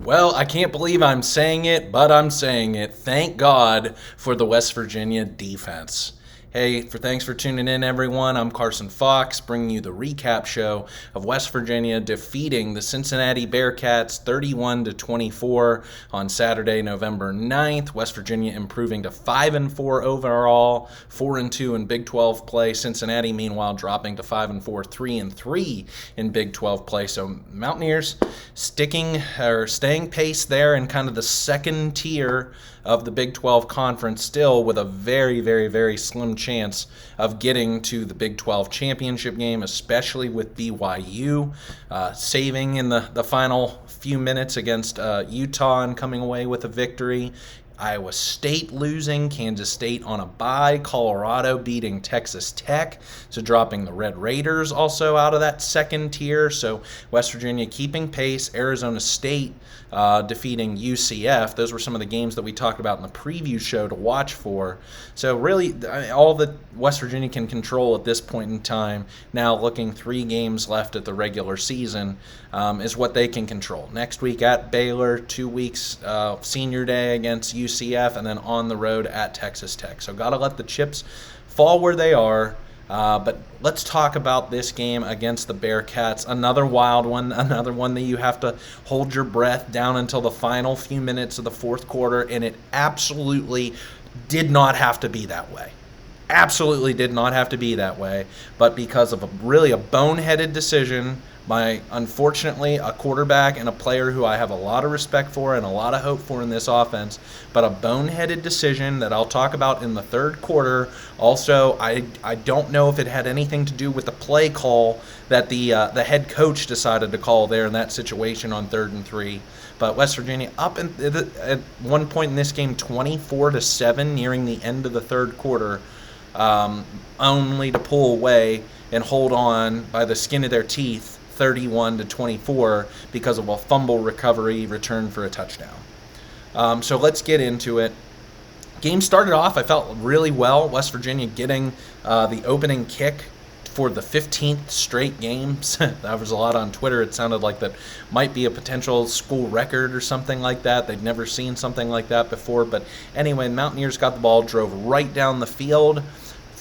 Well, I can't believe I'm saying it, but I'm saying it. Thank God for the West Virginia defense. Hey, thanks for tuning in, everyone. I'm Carson Fox, bringing you the recap show of West Virginia defeating the Cincinnati Bearcats 31-24 on Saturday, November 9th. West Virginia improving to 5-4 overall, 4-2 in Big 12 play. Cincinnati, meanwhile, dropping to 5-4, 3-3 in Big 12 play. So Mountaineers staying pace there in kind of the second tier of the Big 12 conference, still with a very, very, very slim chance of getting to the Big 12 championship game, especially with BYU saving in the final few minutes against Utah and coming away with a victory. Iowa State losing, Kansas State on a bye, Colorado beating Texas Tech, so dropping the Red Raiders also out of that second tier. So West Virginia keeping pace, Arizona State defeating UCF. Those were some of the games that we talked about in the preview show to watch for. So really, all that West Virginia can control at this point in time, now looking 3 games left at the regular season, is what they can control. Next week at Baylor, 2 weeks senior day against UCF, and then on the road at Texas Tech. So got to let the chips fall where they are. But let's talk about this game against the Bearcats. Another wild one, another one that you have to hold your breath down until the final few minutes of the fourth quarter, and it absolutely did not have to be that way. Absolutely did not have to be that way, but because of a boneheaded decision by, unfortunately, a quarterback and a player who I have a lot of respect for and a lot of hope for in this offense, but a boneheaded decision that I'll talk about in the third quarter. Also, I don't know if it had anything to do with the play call that the head coach decided to call there in that situation on 3rd and 3. But West Virginia up at one point in this game, 24-7, nearing the end of the third quarter, only to pull away and hold on by the skin of their teeth, 31-24, because of a fumble recovery return for a touchdown. So let's get into it. Game started off, I felt really well. West Virginia getting the opening kick for the 15th straight game. That was a lot on Twitter. It sounded like that might be a potential school record or something like that. They'd never seen something like that before. But anyway, Mountaineers got the ball, drove right down the field,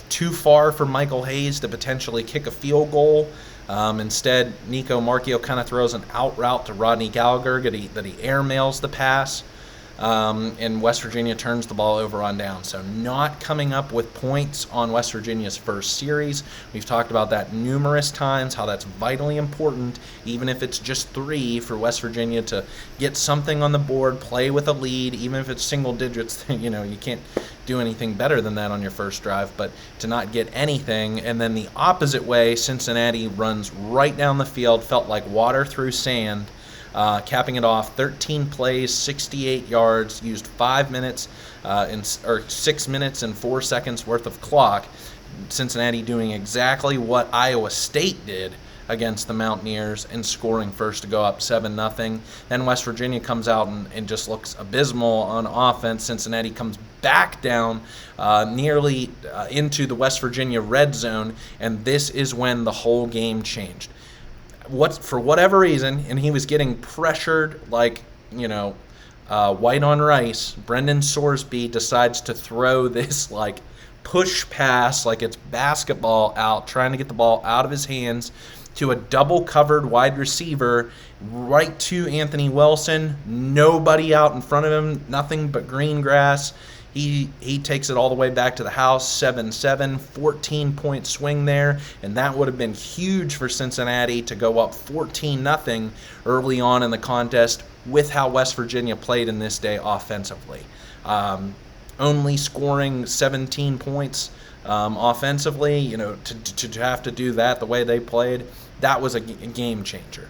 too far for Michael Hayes to potentially kick a field goal. Instead, Nico Marchio kind of throws an out route to Rodney Gallagher that he airmails the pass, and West Virginia turns the ball over on down. So not coming up with points on West Virginia's first series. We've talked about that numerous times, how that's vitally important, even if it's just 3, for West Virginia to get something on the board, play with a lead, even if it's single digits. You can't do anything better than that on your first drive, but to not get anything. And then the opposite way, Cincinnati runs right down the field, felt like water through sand, capping it off 13 plays, 68 yards, used 6 minutes and 4 seconds worth of clock. Cincinnati doing exactly what Iowa State did against the Mountaineers and scoring first to go up 7-0. Then West Virginia comes out and just looks abysmal on offense. Cincinnati comes back down nearly into the West Virginia red zone, and this is when the whole game changed. For whatever reason, and he was getting pressured like, white on rice, Brendan Sorsby decides to throw this push pass like it's basketball out, trying to get the ball out of his hands to a double-covered wide receiver right to Anthony Wilson. Nobody out in front of him, nothing but green grass. He takes it all the way back to the house, 7-7, 14-point swing there, and that would have been huge for Cincinnati to go up 14-0 early on in the contest with how West Virginia played in this day offensively. Only scoring 17 points offensively, to have to do that the way they played, that was a game changer.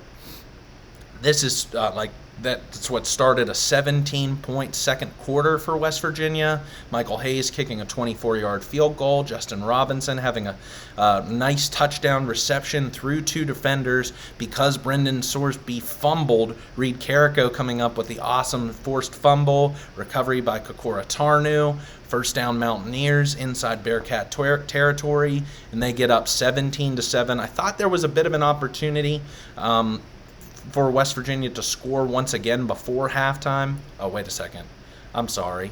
This is that's what started a 17-point second quarter for West Virginia. Michael Hayes kicking a 24-yard field goal. Justin Robinson having a nice touchdown reception through 2 defenders because Brendan Sorsby fumbled. Reed Carrico coming up with the awesome forced fumble. Recovery by Kokora Tarnu. First down Mountaineers inside Bearcat territory, and they get up 17-7. I thought there was a bit of an opportunity for West Virginia to score once again before halftime. Oh, wait a second. I'm sorry.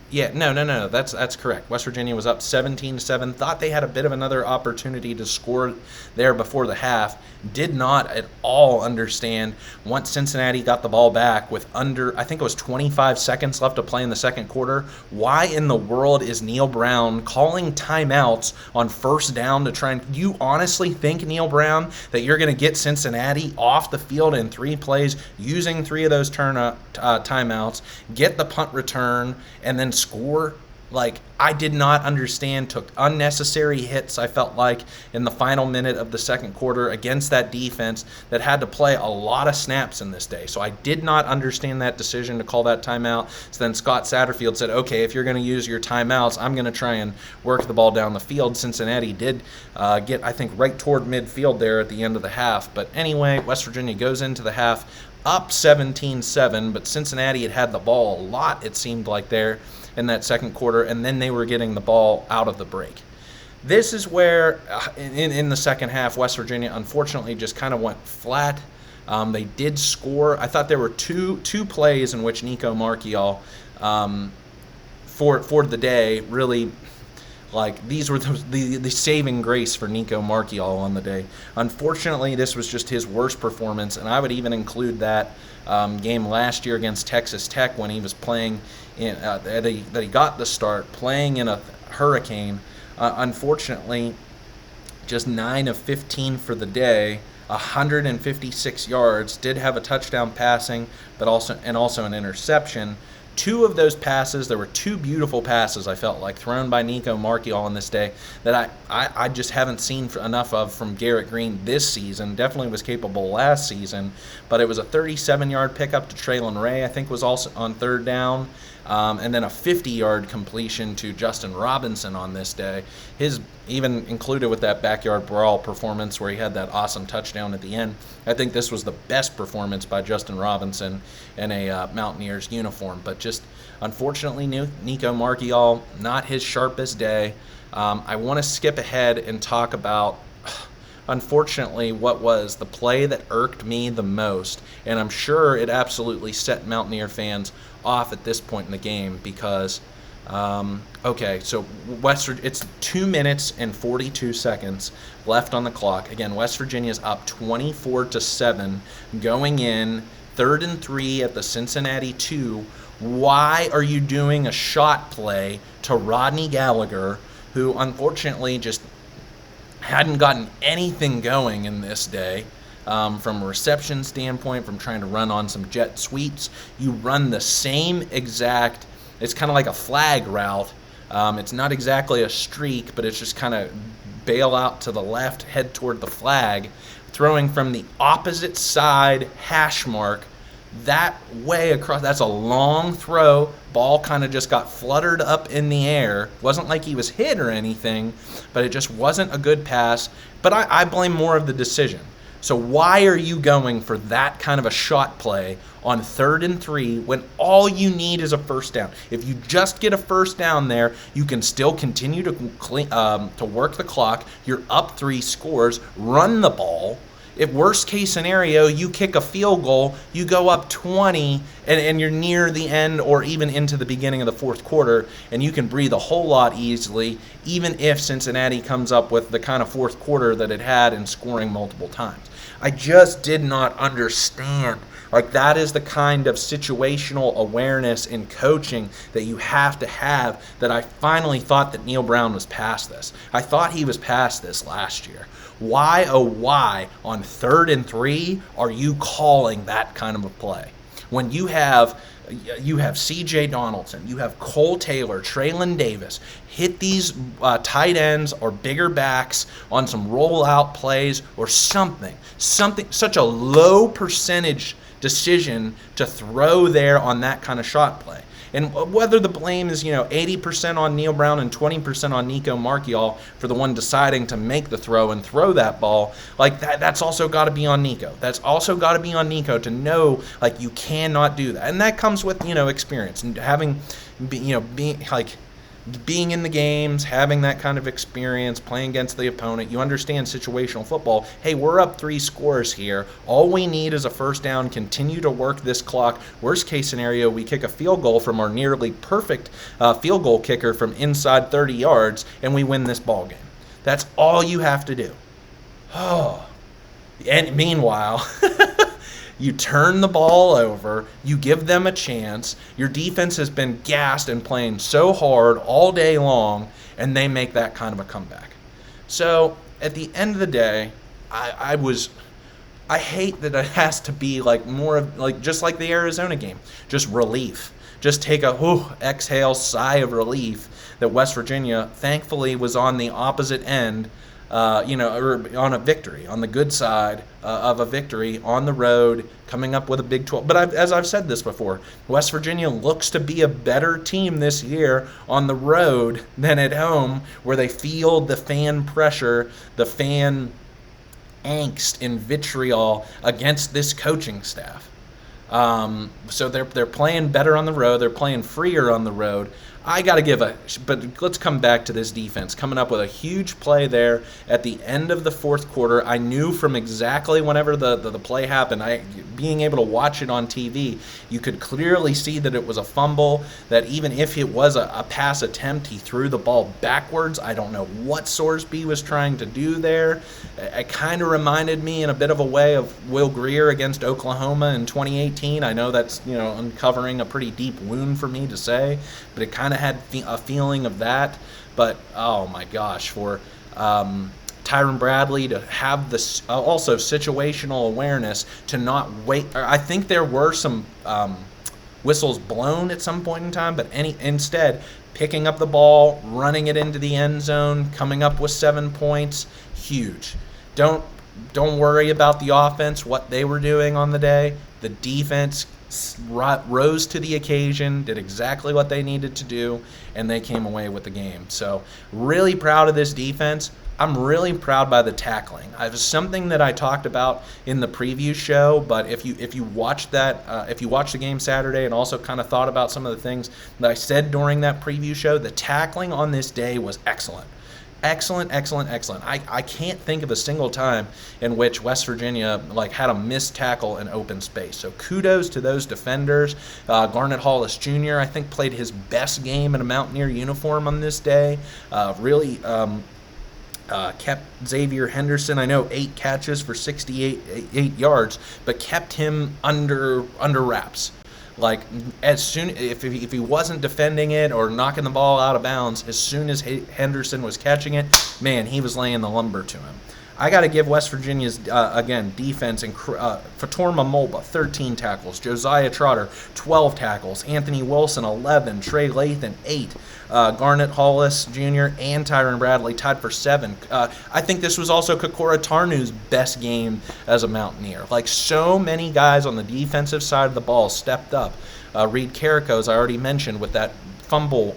Yeah, no. That's correct. West Virginia was up 17-7. Thought they had a bit of another opportunity to score there before the half. Did not at all understand once Cincinnati got the ball back with I think it was 25 seconds left to play in the second quarter. Why in the world is Neil Brown calling timeouts on first down to try and... You honestly think, Neil Brown, that you're going to get Cincinnati off the field in 3 plays using 3 of those timeouts, get the punt return, and then score? Like, I did not understand. Took unnecessary hits, I felt like, in the final minute of the second quarter against that defense that had to play a lot of snaps in this day. So I did not understand that decision to call that timeout. So then Scott Satterfield said, okay, if you're going to use your timeouts, I'm going to try and work the ball down the field. Cincinnati did get, I think, right toward midfield there at the end of the half. But anyway, West Virginia goes into the half up 17-7, but Cincinnati had the ball a lot, it seemed like, there in that second quarter, and then they were getting the ball out of the break. This is where, in the second half, West Virginia unfortunately just kind of went flat. They did score. I thought there were two plays in which Nico Marchiol, for the day, really, like, these were the saving grace for Nico Marchiol on the day. Unfortunately, this was just his worst performance, and I would even include that game last year against Texas Tech when he was playing that he got the start, playing in a hurricane. Unfortunately, just 9 of 15 for the day, 156 yards. Did have a touchdown passing, but also an interception. 2 of those passes, there were 2 beautiful passes, I felt like, thrown by Nico Marchiol on this day that I just haven't seen enough of from Garrett Green this season. Definitely was capable last season, but it was a 37-yard pickup to Traylon Ray, I think was also on third down, and then a 50-yard completion to Justin Robinson on this day. His even included with that backyard brawl performance where he had that awesome touchdown at the end. I think this was the best performance by Justin Robinson in a Mountaineers uniform. But just unfortunately, Nico Marchiol, not his sharpest day. I want to skip ahead and talk about, unfortunately, what was the play that irked me the most. And I'm sure it absolutely set Mountaineer fans off at this point in the game because... okay, so it's 2 minutes and 42 seconds left on the clock. Again, West Virginia's up 24-7, going in 3rd and 3 at the Cincinnati 2. Why are you doing a shot play to Rodney Gallagher, who unfortunately just hadn't gotten anything going in this day? From a reception standpoint, from trying to run on some jet sweeps, you run the same exact... It's kind of like a flag route. It's not exactly a streak, but it's just kind of bail out to the left, head toward the flag, throwing from the opposite side hash mark that way across. That's a long throw. Ball kind of just got fluttered up in the air. Wasn't like he was hit or anything, but it just wasn't a good pass. But I blame more of the decision. So why are you going for that kind of a shot play on 3rd and 3 when all you need is a first down? If you just get a first down there, you can still continue to work the clock. You're up 3 scores, run the ball. If worst case scenario, you kick a field goal, you go up 20, and you're near the end or even into the beginning of the fourth quarter, and you can breathe a whole lot easily, even if Cincinnati comes up with the kind of fourth quarter that it had in scoring multiple times. I just did not understand. Like, that is the kind of situational awareness in coaching that you have to have, that I finally thought that Neil Brown was past this. I thought he was past this last year. Why, oh why, on 3rd and 3 are you calling that kind of a play? When you have C.J. Donaldson, you have Cole Taylor, Traylon Davis, hit these tight ends or bigger backs on some rollout plays or something, such a low percentage decision to throw there on that kind of shot play. And whether the blame is, 80% on Neil Brown and 20% on Nico Marchiol for the one deciding to make the throw and throw that ball, like that's also got to be on Nico. That's also got to be on Nico to know, like, you cannot do that. And that comes with, experience and having, being like being in the games, having that kind of experience, playing against the opponent, you understand situational football. Hey, we're up 3 scores here. All we need is a first down, continue to work this clock. Worst case scenario, we kick a field goal from our nearly perfect field goal kicker from inside 30 yards, and we win this ball game. That's all you have to do. Oh. And meanwhile, you turn the ball over, you give them a chance, your defense has been gassed and playing so hard all day long, and they make that kind of a comeback. So, at the end of the day, I hate that it has to be like more of, like, just like the Arizona game, just relief. Just take a exhale, sigh of relief that West Virginia, thankfully, was on the opposite end, or on a victory, on the good side of a victory on the road, coming up with a Big 12. But as I've said this before, West Virginia looks to be a better team this year on the road than at home, where they feel the fan pressure, the fan angst and vitriol against this coaching staff. So they're playing better on the road. They're playing freer on the road. I got to but let's come back to this defense. Coming up with a huge play there at the end of the fourth quarter. I knew from exactly whenever the play happened, being able to watch it on TV, you could clearly see that it was a fumble, that even if it was a pass attempt, he threw the ball backwards. I don't know what Sorsby was trying to do there. It kind of reminded me in a bit of a way of Will Grier against Oklahoma in 2018. I know that's, uncovering a pretty deep wound for me to say, but it kind of had a feeling of that. But oh my gosh, for Tyron Bradley to have this also situational awareness to not wait. I think there were some whistles blown at some point in time, but instead picking up the ball, running it into the end zone, coming up with 7 points, huge. Don't worry about the offense, what they were doing on the day. The defense rose to the occasion, did exactly what they needed to do, and they came away with the game. So really proud of this defense. I'm really proud by the tackling. It was something that I talked about in the preview show, but if you watched that, if you watched the game Saturday and also kind of thought about some of the things that I said during that preview show, the tackling on this day was excellent. Excellent. I can't think of a single time in which West Virginia had a missed tackle in open space. So kudos to those defenders. Garnet Hollis Jr., I think, played his best game in a Mountaineer uniform on this day. Really kept Xavier Henderson, I know, 8 catches for 68 yards, but kept him under wraps. As soon if he wasn't defending it or knocking the ball out of bounds, as soon as Henderson was catching it, man, he was laying the lumber to him. I got to give West Virginia's, defense, and Fatorma Mulba, 13 tackles, Josiah Trotter, 12 tackles, Anthony Wilson, 11, Trey Lathan, 8, Garnet Hollis Jr. and Tyron Bradley tied for 7. I think this was also Kokora Tarnu's best game as a Mountaineer. So many guys on the defensive side of the ball stepped up. Reed Carrico, as I already mentioned, with that fumble,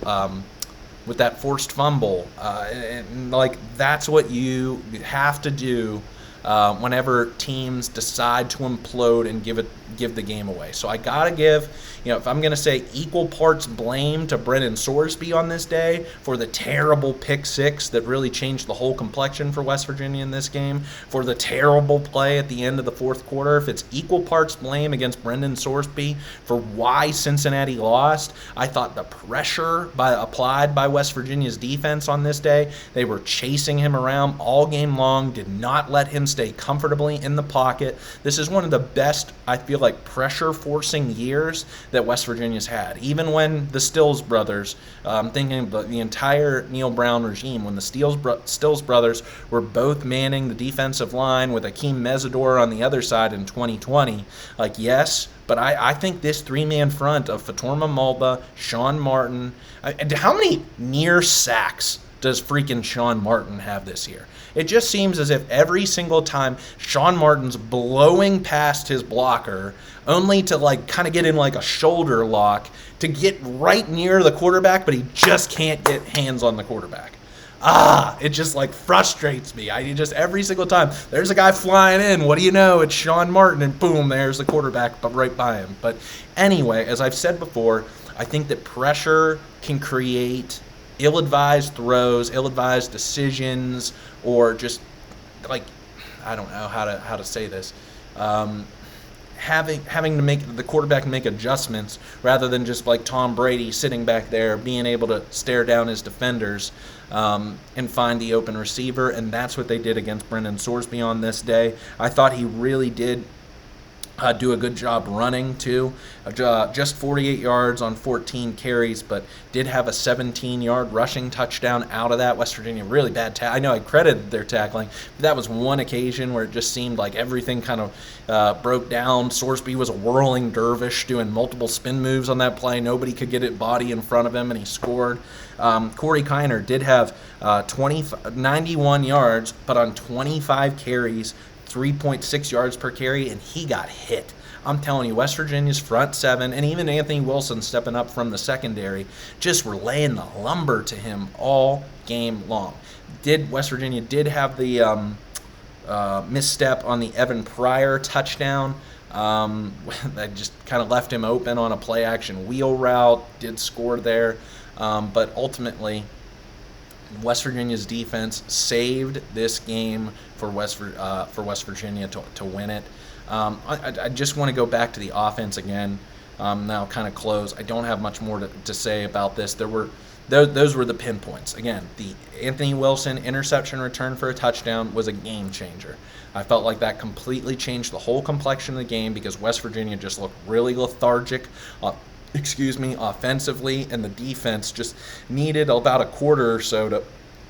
with that forced fumble. That's what you have to do whenever teams decide to implode and give the game away. So I gotta give, if I'm gonna say equal parts blame to Brennan Sorsby on this day for the terrible pick 6 that really changed the whole complexion for West Virginia in this game, for the terrible play at the end of the fourth quarter, if it's equal parts blame against Brennan Sorsby for why Cincinnati lost, I thought the pressure applied by West Virginia's defense on this day, they were chasing him around all game long, did not let him stay comfortably in the pocket. This is one of the best, I feel like, pressure forcing years that West Virginia's had. Even when the Stills brothers, thinking about the entire Neil Brown regime, when the Stills brothers were both manning the defensive line with Akeem Mesidor on the other side in 2020, yes, but I think this 3-man front of Fatorma Mulba, Sean Martin, how many near sacks does freaking Sean Martin have this year? It just seems as if every single time Sean Martin's blowing past his blocker, only to kind of get in a shoulder lock to get right near the quarterback, but he just can't get hands on the quarterback. It just frustrates me. Every single time there's a guy flying in, what do you know? It's Sean Martin, and boom, there's the quarterback right by him. But anyway, as I've said before, I think that pressure can create ill-advised throws, ill-advised decisions, or just like, I don't know how to say this. Having to make the quarterback make adjustments rather than just like Tom Brady sitting back there being able to stare down his defenders and find the open receiver, and that's what they did against Brendan Sorsby on this day. I thought he really did do a good job running too. Just 48 yards on 14 carries, but did have a 17-yard rushing touchdown out of that. West Virginia, really bad I know I credited their tackling, but that was one occasion where it just seemed like everything kind of broke down. Sorsby was a whirling dervish doing multiple spin moves on that play. Nobody could get it body in front of him, and he scored. Corey Kiner did have 91 yards, but on 25 carries, 3.6 yards per carry, and he got hit. I'm telling you, West Virginia's front seven, and even Anthony Wilson stepping up from the secondary, just were laying the lumber to him all game long. West Virginia did have the misstep on the Evan Pryor touchdown. That just kind of left him open on a play-action wheel route, did score there, but ultimately West Virginia's defense saved this game for West Virginia to win it. I just want to go back to the offense again. Now, kind of close. I don't have much more to say about this. Those were the pinpoints. Again, the Anthony Wilson interception return for a touchdown was a game changer. I felt like that completely changed the whole complexion of the game because West Virginia just looked really lethargic. Offensively, and the defense just needed about a quarter or so to,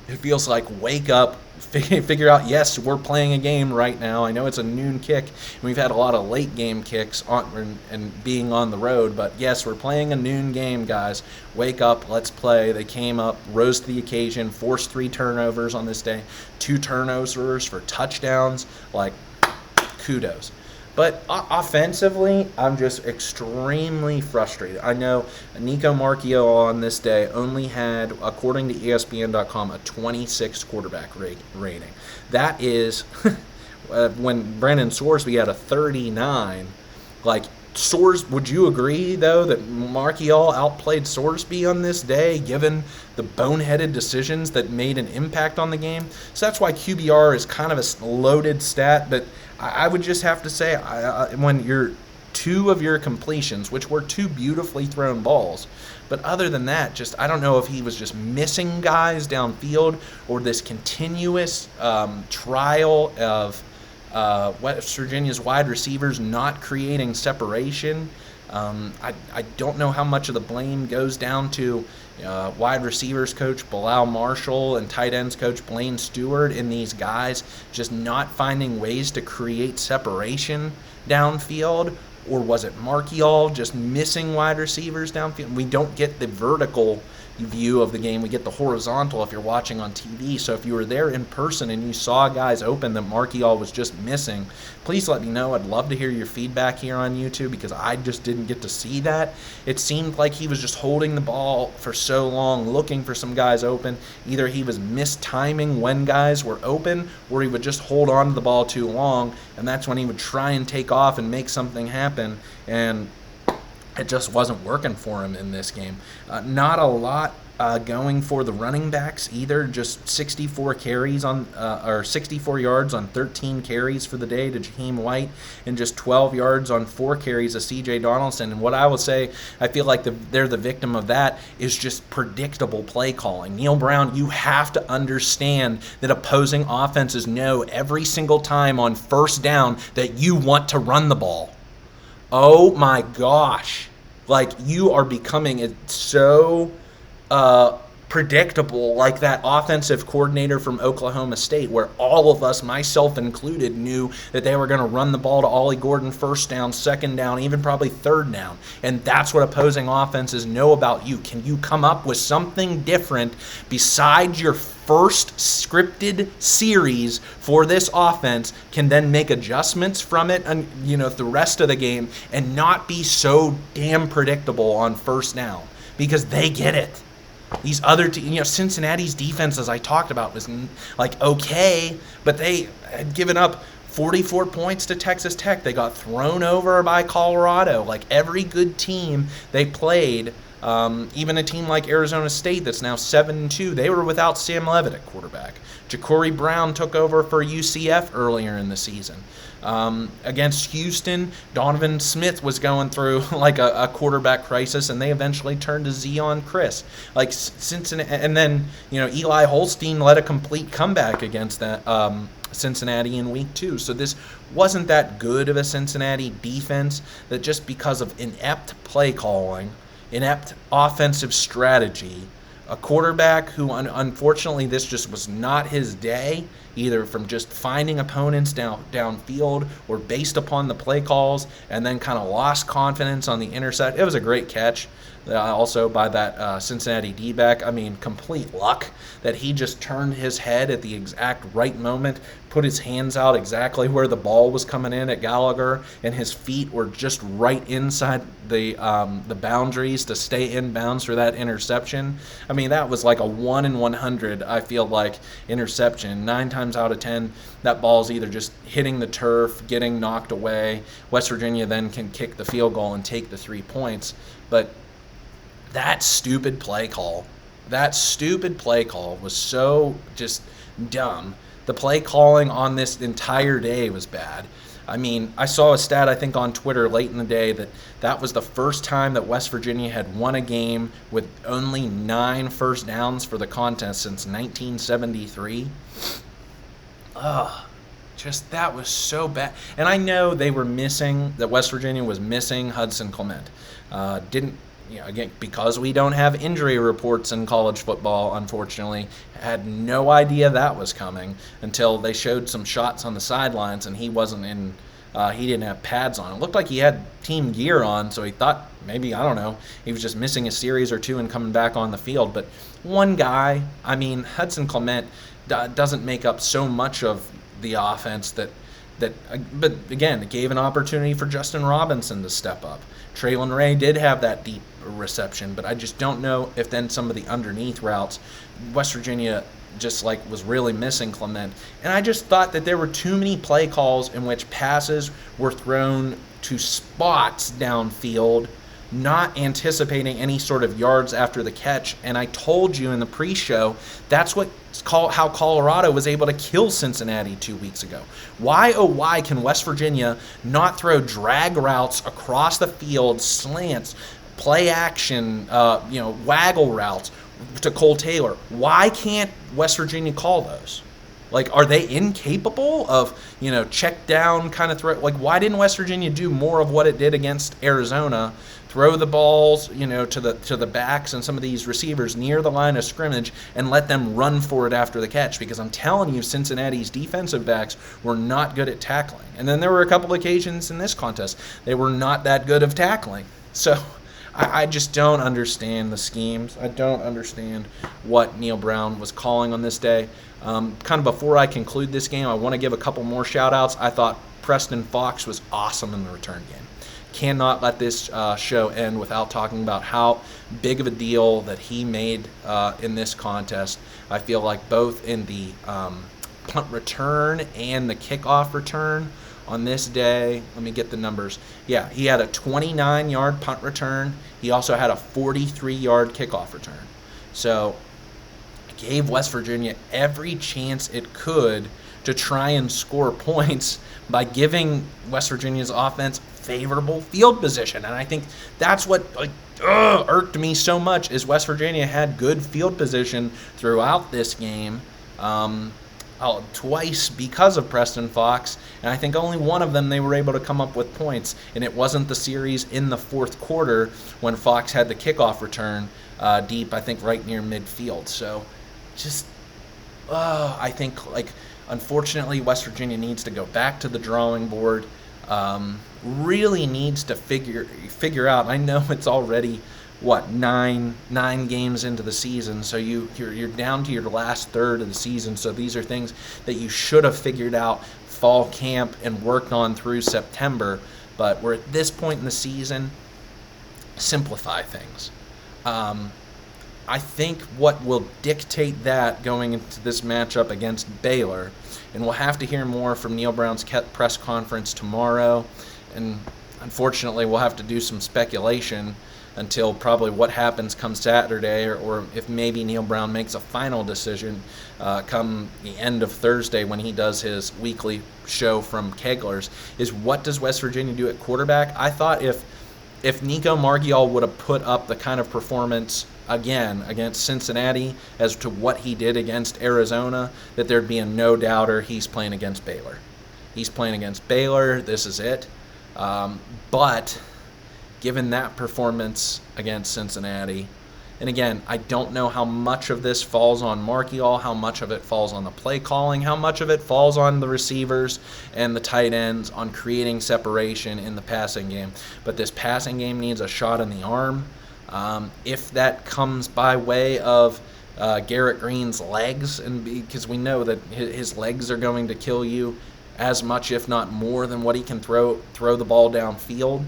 it feels like, wake up, figure out, yes, we're playing a game right now. I know it's a noon kick, and we've had a lot of late game kicks and being on the road, but yes, we're playing a noon game, guys. Wake up, let's play. They came up, rose to the occasion, forced 3 turnovers on this day, 2 turnovers for touchdowns, like, kudos. But offensively, I'm just extremely frustrated. I know Nico Marchio on this day only had, according to ESPN.com, a 26 quarterback rating. That is, when Brandon Sorsby had a 39. Like, would you agree, though, that Marchio outplayed Sorsby on this day, given the boneheaded decisions that made an impact on the game? So that's why QBR is kind of a loaded stat, but I would just have to say, when you're 2 of your completions, which were 2 beautifully thrown balls, but other than that, just I don't know if he was just missing guys downfield or this continuous trial of West Virginia's wide receivers not creating separation. I don't know how much of the blame goes down to wide receivers coach Bilal Marshall and tight ends coach Blaine Stewart and these guys just not finding ways to create separation downfield, or was it Marchio just missing wide receivers downfield? We don't get the vertical view of the game. We get the horizontal if you're watching on TV. So if you were there in person and you saw guys open that Marchio was just missing, please let me know. I'd love to hear your feedback here on YouTube because I just didn't get to see that. It seemed like he was just holding the ball for so long, looking for some guys open. Either he was mistiming when guys were open, or he would just hold on to the ball too long, and that's when he would try and take off and make something happen, and it just wasn't working for him in this game. Not a lot going for the running backs either. Just 64 carries or 64 yards on 13 carries for the day to Jaheim White, and just 12 yards on 4 carries to C.J. Donaldson. And what I would say, I feel like they're the victim of that, is just predictable play calling. Neil Brown, you have to understand that opposing offenses know every single time on first down that you want to run the ball. Oh my gosh. Like, you are becoming so predictable, like that offensive coordinator from Oklahoma State, where all of us, myself included, knew that they were going to run the ball to Ollie Gordon first down, second down, even probably third down. And that's what opposing offenses know about you. Can you come up with something different besides your first scripted series for this offense, can then make adjustments from it, and the rest of the game, and not be so damn predictable on first down, because they get it. These other teams, Cincinnati's defense, as I talked about, was like okay, but they had given up 44 points to Texas Tech. They got thrown over by Colorado. Like every good team they played Even a team like Arizona State that's now 7-2, they were without Sam Levitt at quarterback. Ja'Cory Brown took over for UCF earlier in the season. Against Houston, Donovan Smith was going through like a quarterback crisis, and they eventually turned to Zion Chris. Like Cincinnati, and then Eli Holstein led a complete comeback against that Cincinnati in week 2. So this wasn't that good of a Cincinnati defense that just because of inept play calling, inept offensive strategy, a quarterback who, unfortunately, this just was not his day, either from just finding opponents downfield or based upon the play calls, and then kind of lost confidence on the intercept. It was a great catch also by that Cincinnati D-back. I mean, complete luck that he just turned his head at the exact right moment, put his hands out exactly where the ball was coming in at Gallagher, and his feet were just right inside the boundaries to stay in bounds for that interception. I mean, that was like a 1 in 100, I feel like, interception. 9 times out of 10, that ball's either just hitting the turf, getting knocked away. West Virginia then can kick the field goal and take the 3 points. But that stupid play call was so just dumb. The play calling on this entire day was bad. I mean, I saw a stat, I think, on Twitter late in the day that was the first time that West Virginia had won a game with only 9 first downs for the contest since 1973. Just that was so bad. And I know that West Virginia was missing Hudson Clement. Again, because we don't have injury reports in college football, unfortunately, had no idea that was coming until they showed some shots on the sidelines, and he wasn't in. He didn't have pads on. It looked like he had team gear on, so he thought maybe, I don't know, he was just missing a series or two and coming back on the field. But one guy, I mean, Hudson Clement doesn't make up so much of the offense but again, it gave an opportunity for Justin Robinson to step up. Traylon Ray did have that deep reception, but I just don't know if then some of the underneath routes, West Virginia just was really missing Clement. And I just thought that there were too many play calls in which passes were thrown to spots downfield, not anticipating any sort of yards after the catch. And I told you in the pre-show, that's how Colorado was able to kill Cincinnati 2 weeks ago. Why can West Virginia not throw drag routes across the field, slants, play action, waggle routes to Cole Taylor? Why can't West Virginia call those? Are they incapable of, check down kind of throw? Why didn't West Virginia do more of what it did against Arizona? Throw the balls, to the backs and some of these receivers near the line of scrimmage and let them run for it after the catch. Because I'm telling you, Cincinnati's defensive backs were not good at tackling. And then there were a couple occasions in this contest they were not that good of tackling. So I just don't understand the schemes. I don't understand what Neil Brown was calling on this day. Kind of before I conclude this game, I want to give a couple more shout-outs. I thought Preston Fox was awesome in the return game. Cannot let this show end without talking about how big of a deal that he made in this contest. I feel like both in the punt return and the kickoff return on this day. Let me get the numbers. Yeah, he had a 29-yard punt return. He also had a 43-yard kickoff return. So it gave West Virginia every chance it could to try and score points by giving West Virginia's offense favorable field position. And I think that's what irked me so much is West Virginia had good field position throughout this game. Twice because of Preston Fox, and I think only one of them they were able to come up with points, and it wasn't the series in the fourth quarter when Fox had the kickoff return deep, I think right near midfield. So just I think unfortunately West Virginia needs to go back to the drawing board, really needs to figure out. I know it's already nine games into the season, so you're down to your last third of the season. So these are things that you should have figured out fall camp and worked on through September. But we're at this point in the season. Simplify things. I think what will dictate that going into this matchup against Baylor, and we'll have to hear more from Neil Brown's press conference tomorrow, and unfortunately we'll have to do some speculation until probably what happens come Saturday, or if maybe Neil Brown makes a final decision come the end of Thursday when he does his weekly show from Kegler's, is what does West Virginia do at quarterback? I thought if Nico Margial would have put up the kind of performance again against Cincinnati as to what he did against Arizona, that there'd be a no doubter he's playing against Baylor. He's playing against Baylor. This is it. But given that performance against Cincinnati, and again, I don't know how much of this falls on Marchiol, how much of it falls on the play calling, how much of it falls on the receivers and the tight ends on creating separation in the passing game. But this passing game needs a shot in the arm. If that comes by way of Garrett Green's legs, and because we know that his legs are going to kill you as much, if not more, than what he can throw the ball downfield.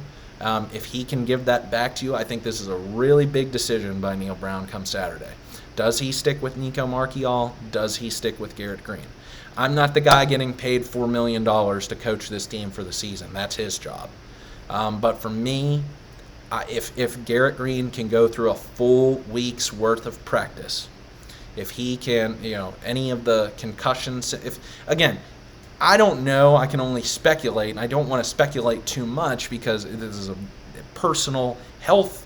If he can give that back to you, I think this is a really big decision by Neil Brown come Saturday. Does he stick with Nico Marchiol? Does he stick with Garrett Green? I'm not the guy getting paid $4 million to coach this team for the season. That's his job. But for me, if Garrett Green can go through a full week's worth of practice, if he can, any of the concussions, again, I don't know. I can only speculate, and I don't want to speculate too much because this is a personal health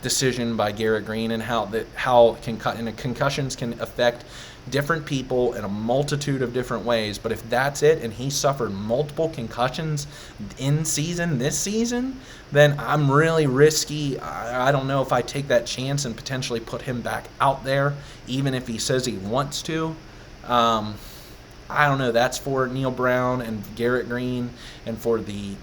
decision by Garrett Green, and how concussions can affect different people in a multitude of different ways. But if that's it, and he suffered multiple concussions this season, then I'm really risky. I don't know if I take that chance and potentially put him back out there, even if he says he wants to. I don't know. That's for Neil Brown and Garrett Green and for the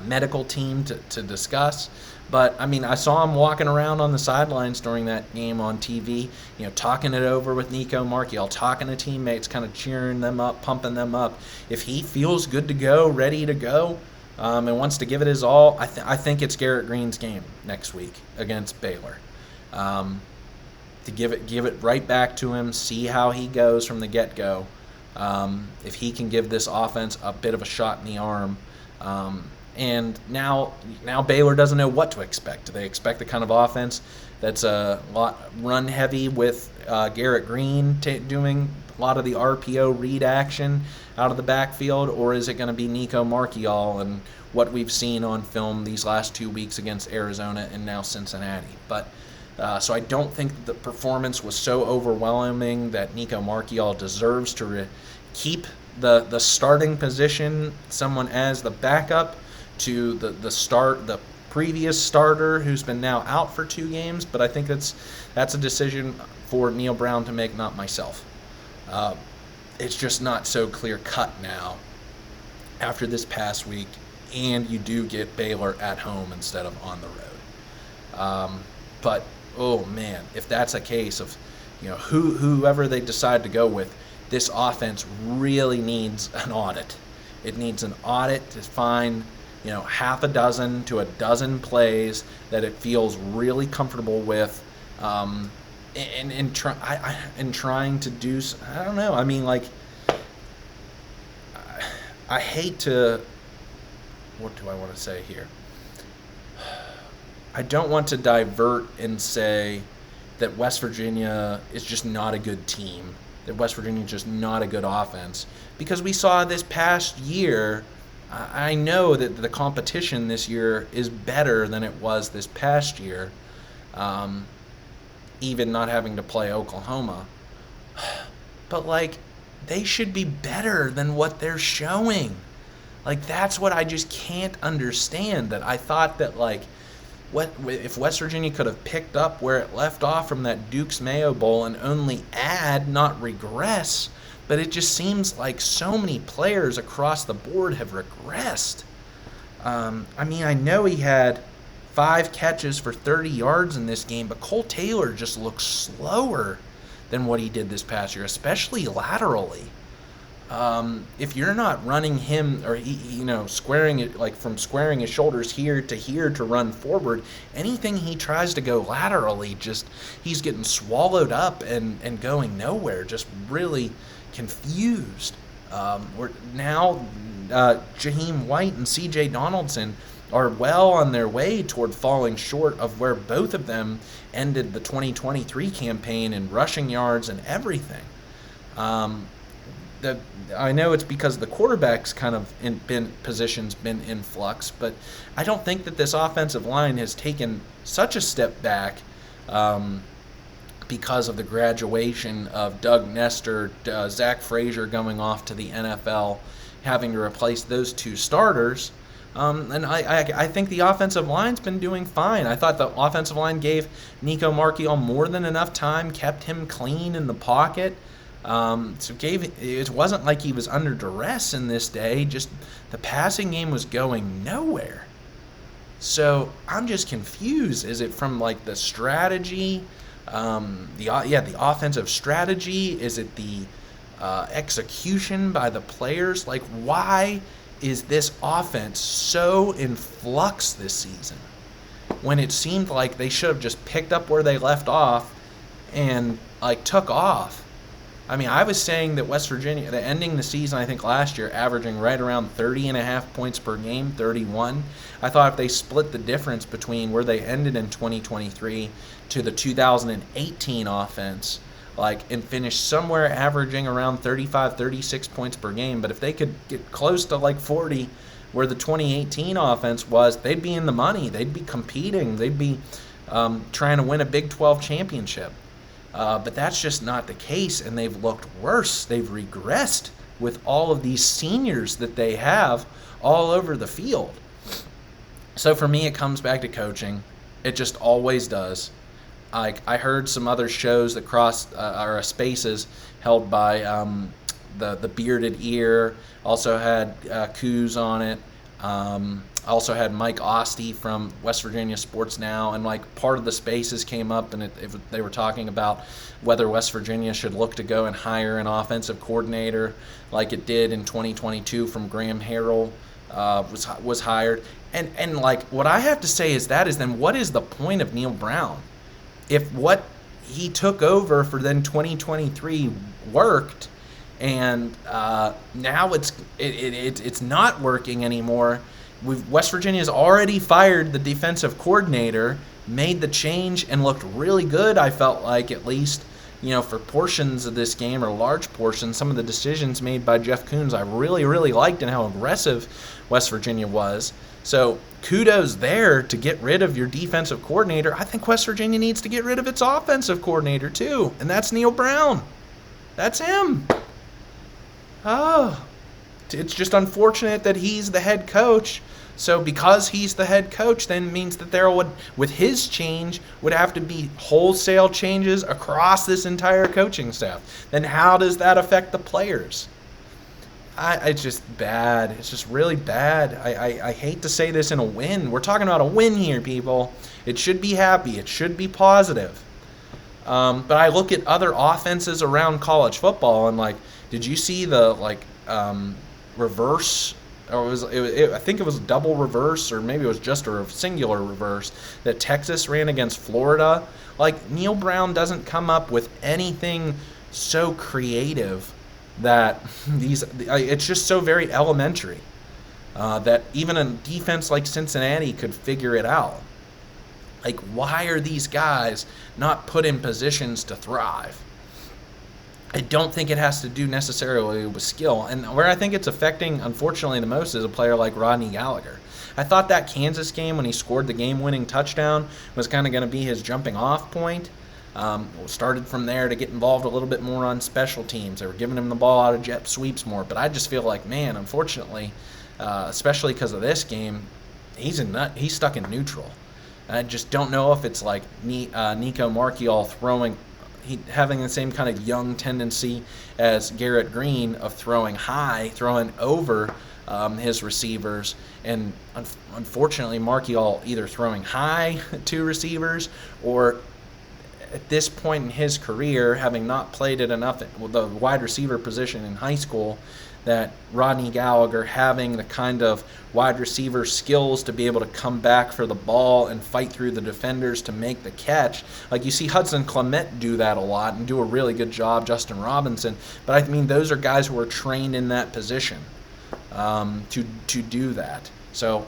medical team to discuss. But, I mean, I saw him walking around on the sidelines during that game on TV, talking it over with Nico Marchiol, talking to teammates, kind of cheering them up, pumping them up. If he feels good to go, ready to go, and wants to give it his all, I think it's Garrett Green's game next week against Baylor. To give it right back to him, see how he goes from the get-go. If he can give this offense a bit of a shot in the arm. And now Baylor doesn't know what to expect. Do they expect the kind of offense that's a lot run-heavy with Garrett Green doing a lot of the RPO read action out of the backfield, or is it going to be Nico Marchiol and what we've seen on film these last 2 weeks against Arizona and now Cincinnati? But so I don't think that the performance was so overwhelming that Nico Marchiol deserves to keep the starting position, someone as the backup to the previous starter who's been now out for 2 games. But I think that's a decision for Neil Brown to make, not myself. It's just not so clear cut now after this past week, and you do get Baylor at home instead of on the road. But oh man, if that's a case of whoever they decide to go with, this offense really needs an audit. It needs an audit to find half a dozen to a dozen plays that it feels really comfortable with, and trying to do. I don't know. I mean, like, I hate to. What do I want to say here? I don't want to divert and say that West Virginia is just not a good team, that West Virginia is just not a good offense, because we saw this past year. I know that the competition this year is better than it was this past year, even not having to play Oklahoma. But, like, they should be better than what they're showing. Like, that's what I just can't understand. That I thought that, like, if West Virginia could have picked up where it left off from that Duke's Mayo Bowl and only add, not regress. But it just seems like so many players across the board have regressed. I mean, I know he had 5 catches for 30 yards in this game, but Cole Taylor just looks slower than what he did this past year, especially laterally. If you're not running him, or squaring it, like from squaring his shoulders here to run forward, anything he tries to go laterally, he's getting swallowed up and going nowhere. Just really confused. We're now Jaheim White and C.J. Donaldson are well on their way toward falling short of where both of them ended the 2023 campaign in rushing yards and everything. I know it's because the quarterback's kind of position's been in flux, but I don't think that this offensive line has taken such a step back because of the graduation of Doug Nestor, Zach Frazier going off to the NFL, having to replace those two starters. And I think the offensive line's been doing fine. I thought the offensive line gave Nico Marchiol more than enough time, kept him clean in the pocket. It wasn't like he was under duress in this day. Just the passing game was going nowhere. So I'm just confused. Is it from like the strategy, the offensive strategy? Is it the execution by the players? Like, why is this offense so in flux this season when it seemed like they should have just picked up where they left off and like took off? I mean, I was saying that West Virginia, ending the season, I think last year, averaging right around 30.5 points per game, 31. I thought if they split the difference between where they ended in 2023 to the 2018 offense, and finish somewhere averaging around 35, 36 points per game. But if they could get close to 40, where the 2018 offense was, they'd be in the money. They'd be competing. They'd be trying to win a Big 12 championship. But that's just not the case, and they've looked worse. They've regressed with all of these seniors that they have all over the field. So for me, it comes back to coaching. It just always does. I heard some other shows that or spaces held by the Bearded Ear, also had Coos on it. Also had Mike Ostie from West Virginia Sports Now, and part of the spaces came up, and they were talking about whether West Virginia should look to go and hire an offensive coordinator like it did in 2022 from Graham Harrell was hired. And what I have to say is then what is the point of Neil Brown? If what he took over for then 2023 worked, and now it's not working anymore. West Virginia's already fired the defensive coordinator, made the change, and looked really good, I felt like, at least, for portions of this game, or large portions. Some of the decisions made by Jeff Coons I really, really liked, and how aggressive West Virginia was. So kudos there to get rid of your defensive coordinator. I think West Virginia needs to get rid of its offensive coordinator too, and that's Neil Brown. That's him. Oh, it's just unfortunate that he's the head coach. So because he's the head coach, then means that there with his change, would have to be wholesale changes across this entire coaching staff. Then how does that affect the players? It's just bad. It's just really bad. I hate to say this in a win. We're talking about a win here, people. It should be happy. It should be positive. But I look at other offenses around college football, and did you see the reverse? Or I think it was double reverse, or maybe it was just a singular reverse that Texas ran against Florida. Neil Brown doesn't come up with anything so creative that it's just so very elementary that even a defense like Cincinnati could figure it out. Why are these guys not put in positions to thrive? I don't think it has to do necessarily with skill. And where I think it's affecting, unfortunately, the most is a player like Rodney Gallagher. I thought that Kansas game, when he scored the game-winning touchdown, was kind of going to be his jumping-off point. Started from there to get involved a little bit more on special teams. They were giving him the ball out of jet sweeps more. But I just feel unfortunately, especially because of this game, he's stuck in neutral. And I just don't know if it's Nico Marchiol having the same kind of young tendency as Garrett Green of throwing high, throwing over his receivers, and unfortunately Marchiol either throwing high to receivers, or at this point in his career, having not played it enough at the wide receiver position in high school, that Rodney Gallagher having the kind of wide receiver skills to be able to come back for the ball and fight through the defenders to make the catch. You see Hudson Clement do that a lot and do a really good job, Justin Robinson. But those are guys who are trained in that position to do that. So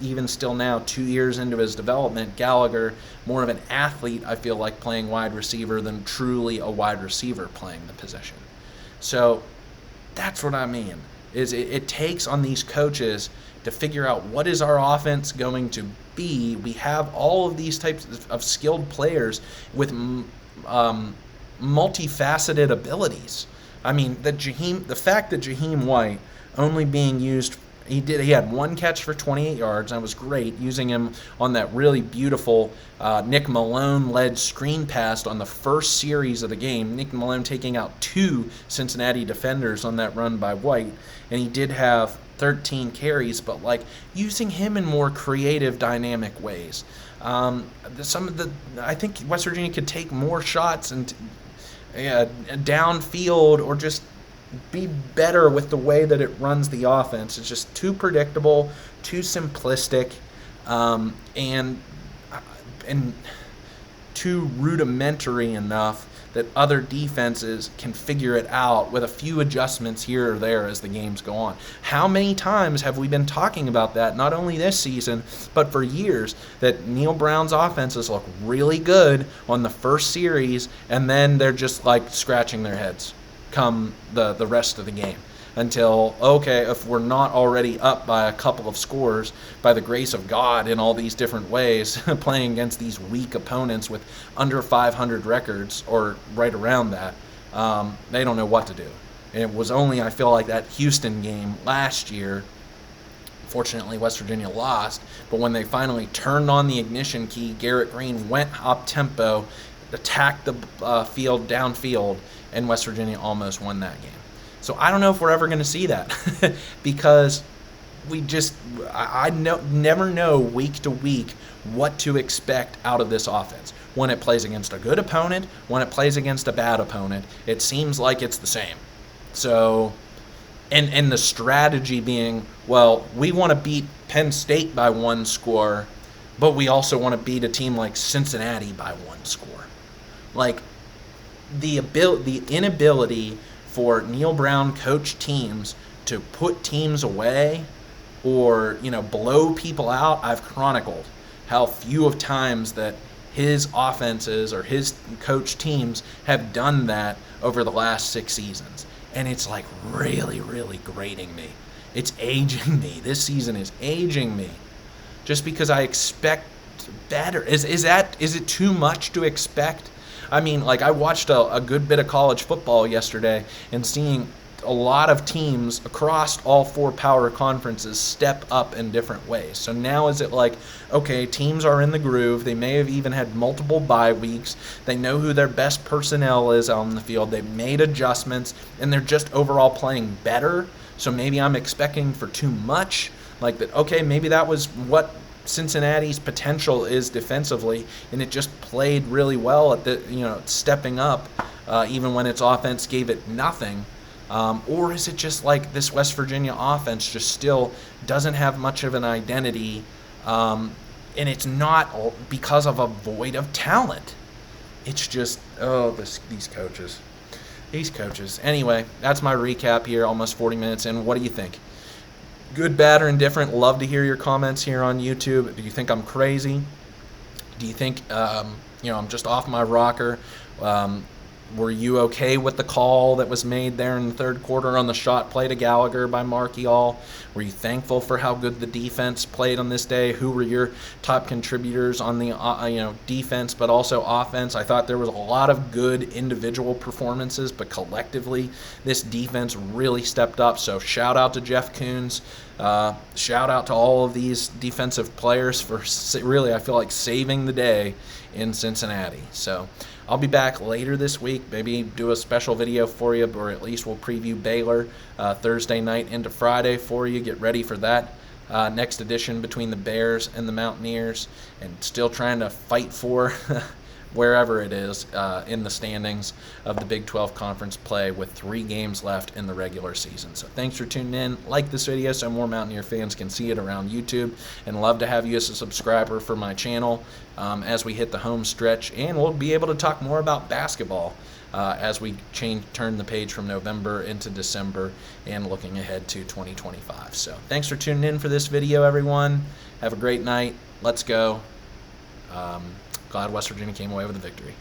even still now, 2 years into his development, Gallagher, more of an athlete, I feel like, playing wide receiver than truly a wide receiver playing the position. So that's what I mean, is it takes on these coaches to figure out what is our offense going to be. We have all of these types of skilled players with multifaceted abilities. I mean, the fact that Jaheim White only being used, he had one catch for 28 yards, and it was great, using him on that really beautiful Nick Malone-led screen pass on the first series of the game. Nick Malone taking out 2 Cincinnati defenders on that run by White, and he did have 13 carries, but like using him in more creative, dynamic ways. I think West Virginia could take more shots and downfield, or just be better with the way that it runs the offense. It's just too predictable, too simplistic, and too rudimentary enough that other defenses can figure it out with a few adjustments here or there as the games go on. How many times have we been talking about that, not only this season, but for years, that Neil Brown's offenses look really good on the first series, and then they're just like scratching their heads come the rest of the game, until, okay, if we're not already up by a couple of scores by the grace of God in all these different ways, playing against these weak opponents with under 500 records or right around that, they don't know what to do. And it was only, I feel like, that Houston game last year, fortunately West Virginia lost, but when they finally turned on the ignition key, Garrett Green went up-tempo, attacked the field downfield, and West Virginia almost won that game. So I don't know if we're ever going to see that because I never know week to week what to expect out of this offense. When it plays against a good opponent, when it plays against a bad opponent, it seems like it's the same. So, and the strategy being, well, we want to beat Penn State by 1 score, but we also want to beat a team like Cincinnati by 1 score. Like, the inability for Neil Brown coach teams to put teams away or, blow people out. I've chronicled how few of times that his offenses or his coach teams have done that over the last 6 seasons. And it's like really, really grating me. It's aging me. This season is aging me. Just because I expect better. Is it too much to expect? I mean, like, I watched a good bit of college football yesterday, and seeing a lot of teams across all 4 power conferences step up in different ways. So now is it like, okay, teams are in the groove. They may have even had multiple bye weeks. They know who their best personnel is on the field. They've made adjustments, and they're just overall playing better. So maybe I'm expecting for too much. Like that, okay, maybe that was what Cincinnati's potential is defensively, and it just played really well at the, stepping up, even when its offense gave it nothing. Or is it just like this West Virginia offense just still doesn't have much of an identity, and it's not because of a void of talent. It's just, these coaches. Anyway, that's my recap here, almost 40 minutes in. What do you think? Good, bad, or indifferent? Love to hear your comments here on YouTube. Do you think I'm crazy? Do you think, I'm just off my rocker? Were you okay with the call that was made there in the third quarter on the shot play to Gallagher by Markey-All? Were you thankful for how good the defense played on this day? Who were your top contributors on the defense, but also offense? I thought there was a lot of good individual performances, but collectively, this defense really stepped up. So shout out to Jeff Coons. Shout out to all of these defensive players for really, I feel like, saving the day in Cincinnati. So I'll be back later this week, maybe do a special video for you, or at least we'll preview Baylor Thursday night into Friday for you. Get ready for that next edition between the Bears and the Mountaineers, and still trying to fight for wherever it is in the standings of the Big 12 Conference play with 3 games left in the regular season. So thanks for tuning in. Like this video so more Mountaineer fans can see it around YouTube, and love to have you as a subscriber for my channel as we hit the home stretch, and we'll be able to talk more about basketball as we turn the page from November into December and looking ahead to 2025. So thanks for tuning in for this video, everyone. Have a great night. Let's go. Glad West Virginia came away with a victory.